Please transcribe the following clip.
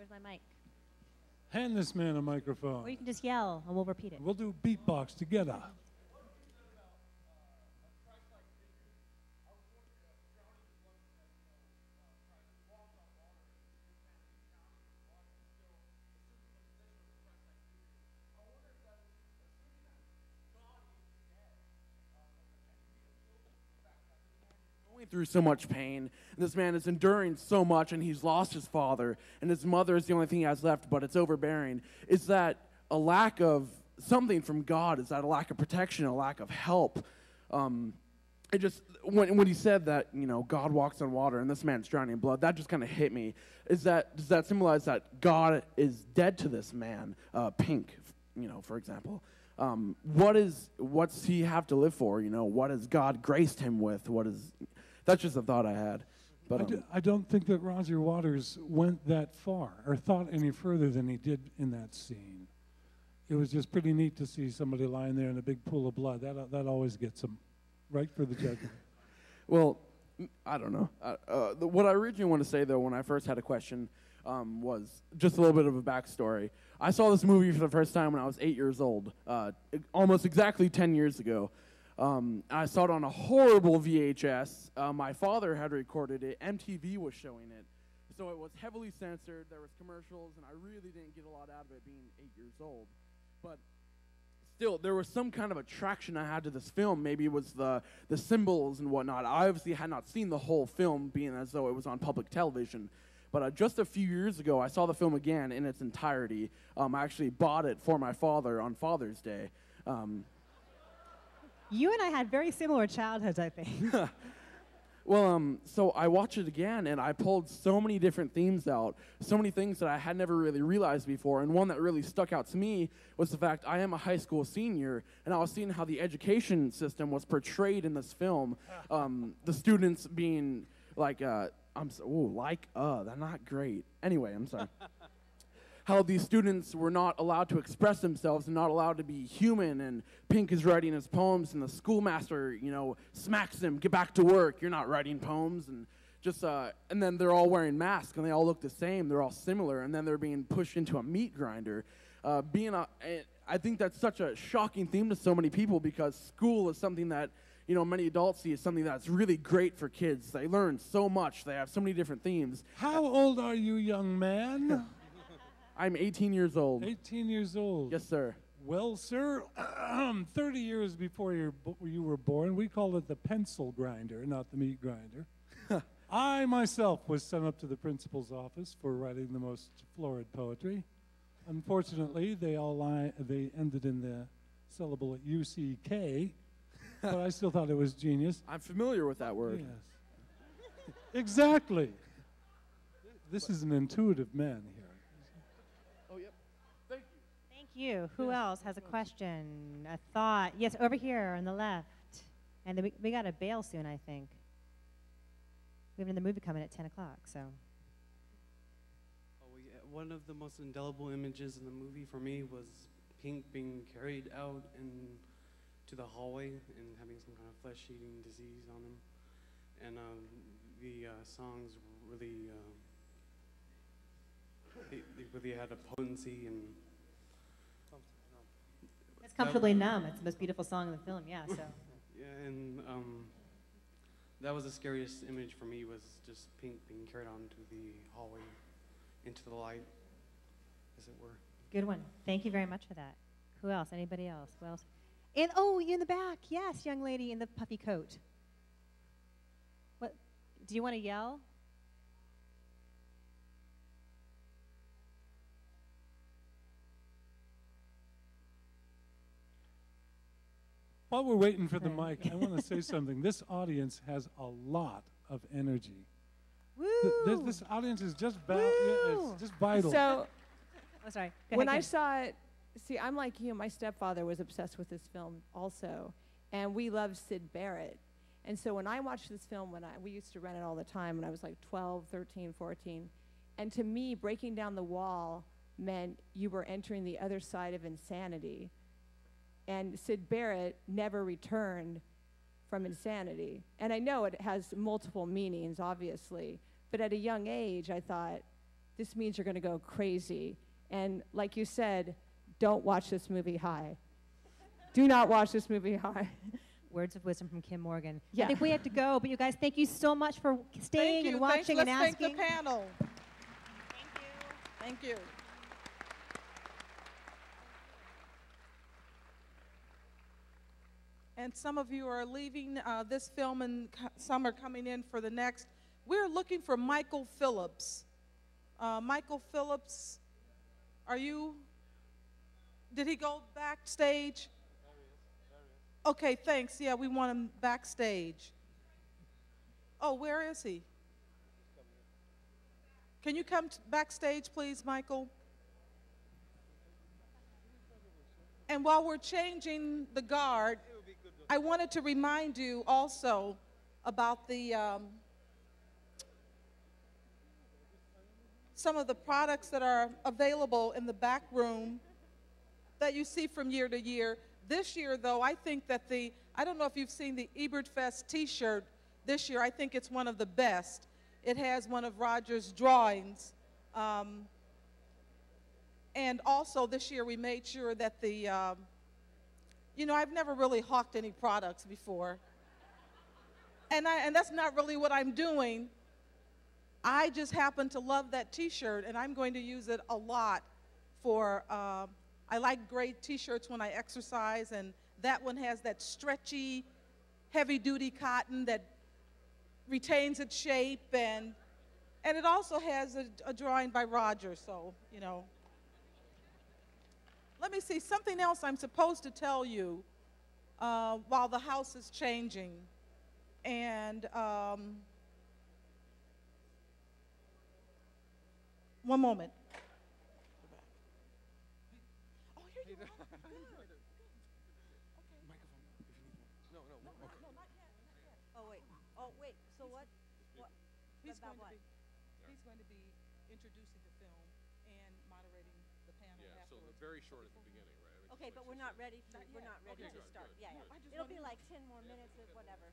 Where's my mic? Hand this man a microphone. Or you can just yell, and we'll repeat it. We'll do beatbox together. Through so much pain. This man is enduring so much, and he's lost his father, and his mother is the only thing he has left, but it's overbearing. Is that a lack of something from God? Is that a lack of protection, a lack of help? It just, when he said that, you know, God walks on water and this man's drowning in blood, that just kind of hit me. Does that symbolize that God is dead to this man, Pink, you know, for example? What's he have to live for? You know, what has God graced him with? That's just a thought I had. But I don't think that Roger Waters went that far or thought any further than he did in that scene. It was just pretty neat to see somebody lying there in a big pool of blood. That always gets him right for the judgment. Well, I don't know. What I originally want to say, though, when I first had a question, was just a little bit of a backstory. I saw this movie for the first time when I was 8 years old, almost exactly 10 years ago. I saw it on a horrible VHS. My father had recorded it. MTV was showing it. So it was heavily censored. There was commercials, and I really didn't get a lot out of it being 8 years old. But still, there was some kind of attraction I had to this film. Maybe it was the symbols and whatnot. I obviously had not seen the whole film, being as though it was on public television. But just a few years ago, I saw the film again in its entirety. I actually bought it for my father on Father's Day. You and I had very similar childhoods, I think. Well, so I watched it again, and I pulled so many different themes out, so many things that I had never really realized before, and one that really stuck out to me was the fact I am a high school senior, and I was seeing how the education system was portrayed in this film. The students being like, they're not great. Anyway, I'm sorry. How these students were not allowed to express themselves and not allowed to be human, and Pink is writing his poems, and the schoolmaster, you know, smacks him, get back to work, you're not writing poems, and just, and then they're all wearing masks, and they all look the same, they're all similar, and then they're being pushed into a meat grinder. I think that's such a shocking theme to so many people, because school is something that, you know, many adults see as something that's really great for kids. They learn so much, they have so many different themes. How old are you, young man? I'm 18 years old. 18 years old. Yes, sir. Well, sir, 30 years before you were born, we called it the pencil grinder, not the meat grinder. I myself was sent up to the principal's office for writing the most florid poetry. Unfortunately, they ended in the syllable UCK, but I still thought it was genius. I'm familiar with that word. Yes. Exactly. This is an intuitive man here. Thank you. Who else has a question, a thought? Yes, over here on the left. And then we got to bail soon, I think. We have another movie coming at 10 o'clock, so. One of the most indelible images in the movie for me was Pink being carried out to the hallway and having some kind of flesh-eating disease on him. And the songs really, they really had a potency and. It's Comfortably Numb. It's the most beautiful song in the film, yeah, so. Yeah, and that was the scariest image for me, was just Pink being carried on to the hallway, into the light, as it were. Good one. Thank you very much for that. Who else? Anybody else? Who else? And, oh, you in the back. Yes, young lady in the puffy coat. What? Do you want to yell? While we're waiting for the mic, I want to say something. This audience has a lot of energy. Woo! This audience is just it's just vital. So, oh, sorry. When I saw it, see, I'm like you. My stepfather was obsessed with this film also, and we loved Syd Barrett. And so when I watched this film, we used to rent it all the time when I was like 12, 13, 14. And to me, breaking down the wall meant you were entering the other side of insanity. And Syd Barrett never returned from insanity. And I know it has multiple meanings, obviously, but at a young age, I thought, this means you're going to go crazy. And like you said, don't watch this movie high. Do not watch this movie high. Words of wisdom from Kim Morgan. Yeah. I think we have to go, but you guys, thank you so much for staying and watching and asking. Let's thank the panel. Thank you. And some of you are leaving this film and some are coming in for the next. We're looking for Michael Phillips. Michael Phillips, did he go backstage? Okay, thanks. Yeah, we want him backstage. Oh, where is he? Can you come backstage, please, Michael? And while we're changing the guard, I wanted to remind you also about the some of the products that are available in the back room that you see from year to year. This year, though, I think that I don't know if you've seen the Ebertfest t-shirt this year. I think it's one of the best. It has one of Roger's drawings. And also this year we made sure that I've never really hawked any products before. And that's not really what I'm doing. I just happen to love that t-shirt, and I'm going to use it a lot I like gray t-shirts when I exercise, and that one has that stretchy, heavy-duty cotton that retains its shape, and it also has a drawing by Roger, so, Let me see, something else I'm supposed to tell you while the house is changing. And one moment. Oh, here you are. Oh, wait. So what? He's going to be introducing the film and moderating the panel afterwards. So very short at the beginning, right? Okay, but we're not ready to Not yet. to start. Okay, Yeah, good, yeah. good. It'll be like 10 more minutes or whatever.